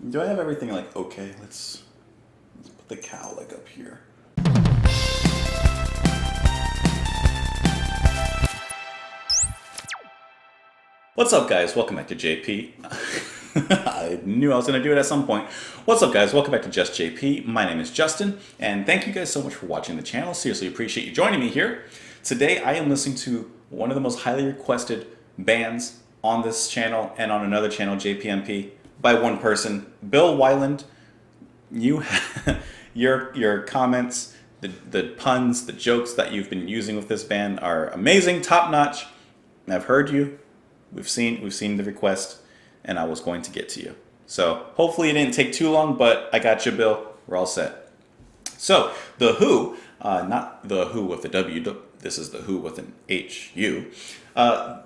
Do I have everything like okay? Let's put the cow like up here. What's up, guys? Welcome back to JP. I knew I was going to do it at some point. What's up, guys? Welcome back to Just JP. My name is Justin, and thank you guys so much for watching the channel. Seriously appreciate you joining me here. Today, I am listening to one of the most highly requested bands on this channel and on another channel, JPMP, by one person, Bill Wyland. You, your comments, the puns, the jokes that you've been using with this band are amazing, top notch. And I've heard you. We've seen the request, and I was going to get to you. So hopefully it didn't take too long, but I got you, Bill. We're all set. So The Who, not The Who with a W, this is The Who with an H-U.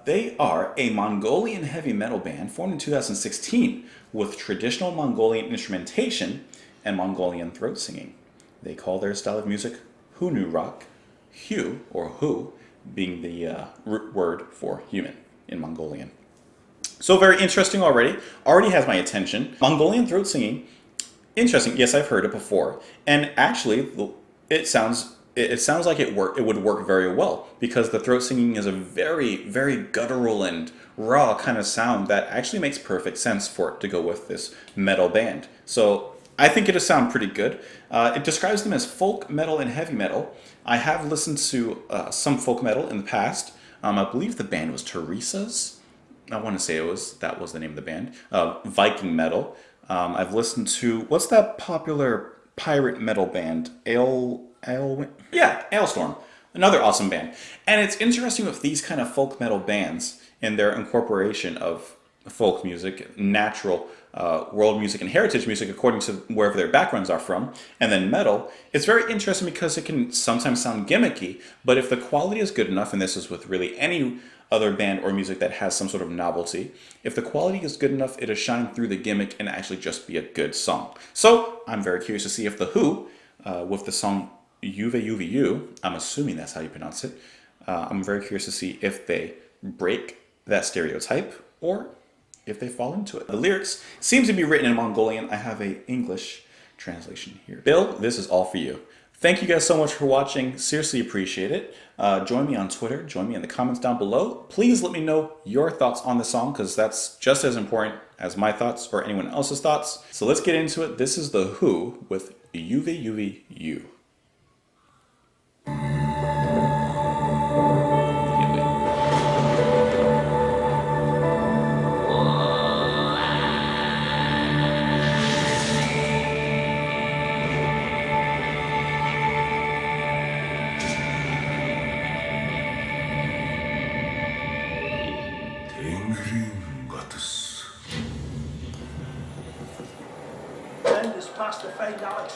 They are a Mongolian heavy metal band formed in 2016 with traditional Mongolian instrumentation and Mongolian throat singing. They call their style of music Hunu rock, Hu, or Hu, being the root word for human in Mongolian. So very interesting already. Already has my attention. Mongolian throat singing, interesting. Yes, I've heard it before. And actually, it sounds like it would work very well because the throat singing is a very, very guttural and raw kind of sound that actually makes perfect sense for it to go with this metal band. So I think it'll sound pretty good. It describes them as folk metal and heavy metal. I have listened to some folk metal in the past. I believe the band was Teresa's. I want to say that was the name of the band. Viking metal. I've listened to, what's that popular pirate metal band? Ailstorm. Another awesome band. And it's interesting with these kind of folk metal bands and their incorporation of folk music, natural world music, and heritage music according to wherever their backgrounds are from, and then metal. It's very interesting because it can sometimes sound gimmicky, but if the quality is good enough, and this is with really any other band or music that has some sort of novelty, if the quality is good enough, it'll shine through the gimmick and actually just be a good song. So I'm very curious to see if The Who, with the song Yuve Yuve Yuve, I'm assuming that's how you pronounce it, I'm very curious to see if they break that stereotype or if they fall into it. The lyrics seems to be written in Mongolian. I have an English translation here. Bill, this is all for you. Thank you guys so much for watching. Seriously appreciate it. Join me on Twitter. Join me in the comments down below. Please let me know your thoughts on the song because that's just as important as my thoughts or anyone else's thoughts. So let's get into it. This is The Who with Yuve Yuve Yuve. And it's past the fade Alex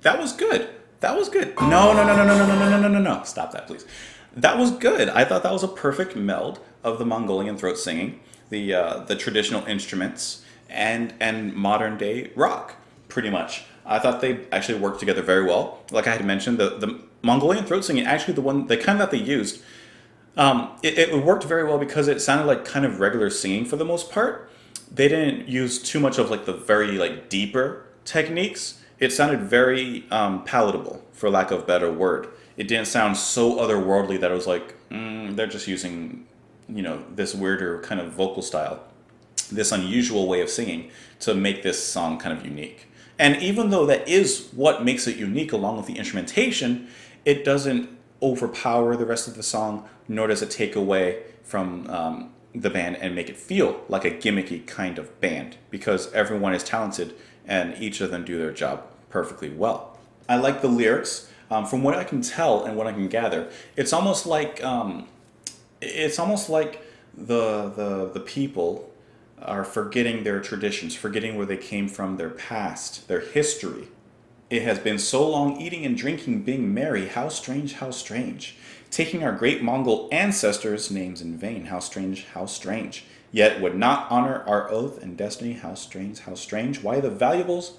That was good. That was good. No, no, no, no, no, no, no, no, no, no, no. Stop that, please. That was good. I thought that was a perfect meld of the Mongolian throat singing, the traditional instruments, and modern day rock, pretty much. I thought they actually worked together very well. Like I had mentioned, the Mongolian throat singing, actually the kind that they used, it worked very well because it sounded like kind of regular singing for the most part. They didn't use too much of like the very like deeper techniques. It sounded very palatable, for lack of a better word. It didn't sound so otherworldly that it was like they're just using, this weirder kind of vocal style, this unusual way of singing to make this song kind of unique. And even though that is what makes it unique, along with the instrumentation, it doesn't overpower the rest of the song, nor does it take away from the band and make it feel like a gimmicky kind of band, because everyone is talented and each of them do their job perfectly well. I like the lyrics. From what I can tell and what I can gather, it's almost like the people are forgetting their traditions, forgetting where they came from, their past, their history. It has been so long eating and drinking, being merry. How strange, how strange. Taking our great Mongol ancestors' names in vain. How strange, how strange. Yet would not honor our oath and destiny. How strange, how strange. Why the valuable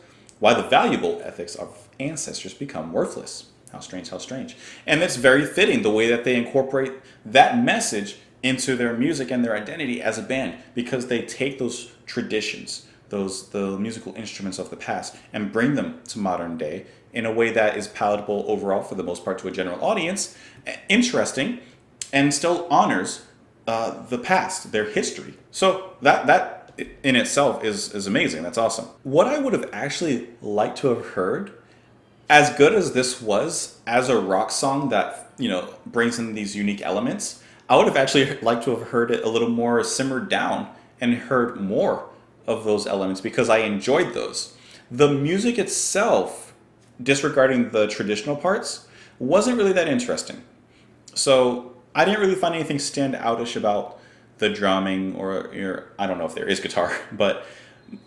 ethics of ancestors become worthless. How strange, how strange. And it's very fitting the way that they incorporate that message into their music and their identity as a band, because they take those traditions, the musical instruments of the past, and bring them to modern day in a way that is palatable overall for the most part to a general audience, interesting, and still honors the past, their history. So that in itself is amazing. That's awesome. What I would have actually liked to have heard, as good as this was as a rock song that brings in these unique elements, I would have actually liked to have heard it a little more simmered down and heard more of those elements, because I enjoyed those. The music itself, disregarding the traditional parts, wasn't really that interesting. So I didn't really find anything stand outish about the drumming, or I don't know if there is guitar, but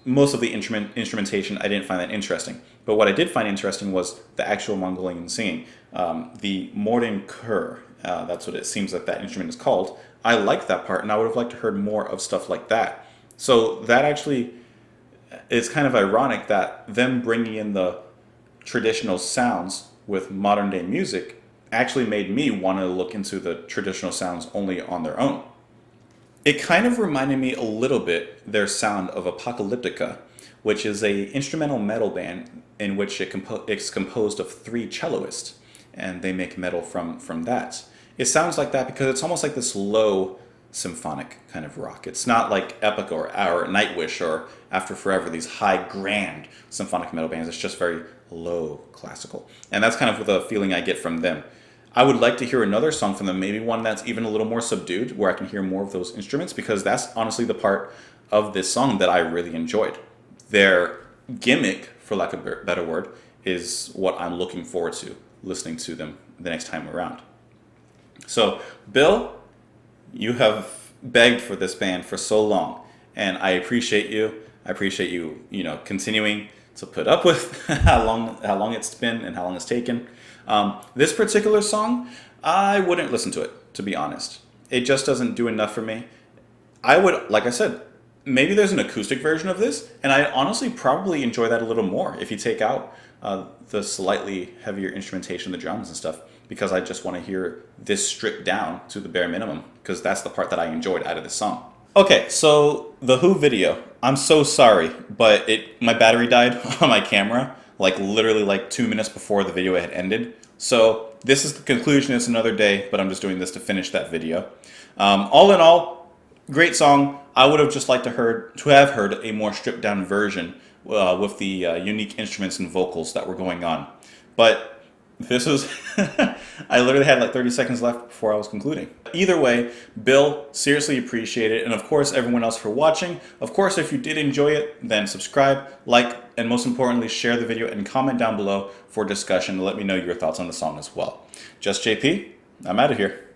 most of the instrumentation I didn't find that interesting. But what I did find interesting was the actual Mongolian singing, the Morden Kur. That's what it seems like that instrument is called. I liked that part, and I would have liked to heard more of stuff like that. So that actually is kind of ironic that them bringing in the traditional sounds with modern day music actually made me want to look into the traditional sounds only on their own. It kind of reminded me a little bit their sound of Apocalyptica, which is a instrumental metal band in which it's composed of 3 celloists, and they make metal from that. It sounds like that because it's almost like this low symphonic kind of rock. It's not like Epic or Nightwish or After Forever, these high, grand symphonic metal bands. It's just very low classical. And that's kind of the feeling I get from them. I would like to hear another song from them, maybe one that's even a little more subdued, where I can hear more of those instruments, because that's honestly the part of this song that I really enjoyed. Their gimmick, for lack of a better word, is what I'm looking forward to listening to them the next time around. So, Bill, you have begged for this band for so long, and I appreciate you. I appreciate you, continuing to put up with how long it's been and how long it's taken. This particular song, I wouldn't listen to it, to be honest. It just doesn't do enough for me. I would, like I said, maybe there's an acoustic version of this, and I honestly probably enjoy that a little more if you take out the slightly heavier instrumentation, the drums and stuff, because I just want to hear this stripped down to the bare minimum, because that's the part that I enjoyed out of the song. Okay, so the Who video, I'm so sorry, but my battery died on my camera, like literally like 2 minutes before the video had ended. So this is the conclusion, it's another day, but I'm just doing this to finish that video. All in all, great song. I would have just liked to have heard a more stripped down version with the unique instruments and vocals that were going on. But this was, I literally had like 30 seconds left before I was concluding. Either way, Bill, seriously appreciate it. And of course, everyone else for watching. Of course, if you did enjoy it, then subscribe, like, and most importantly, share the video and comment down below for discussion to let me know your thoughts on the song as well. Just JP, I'm out of here.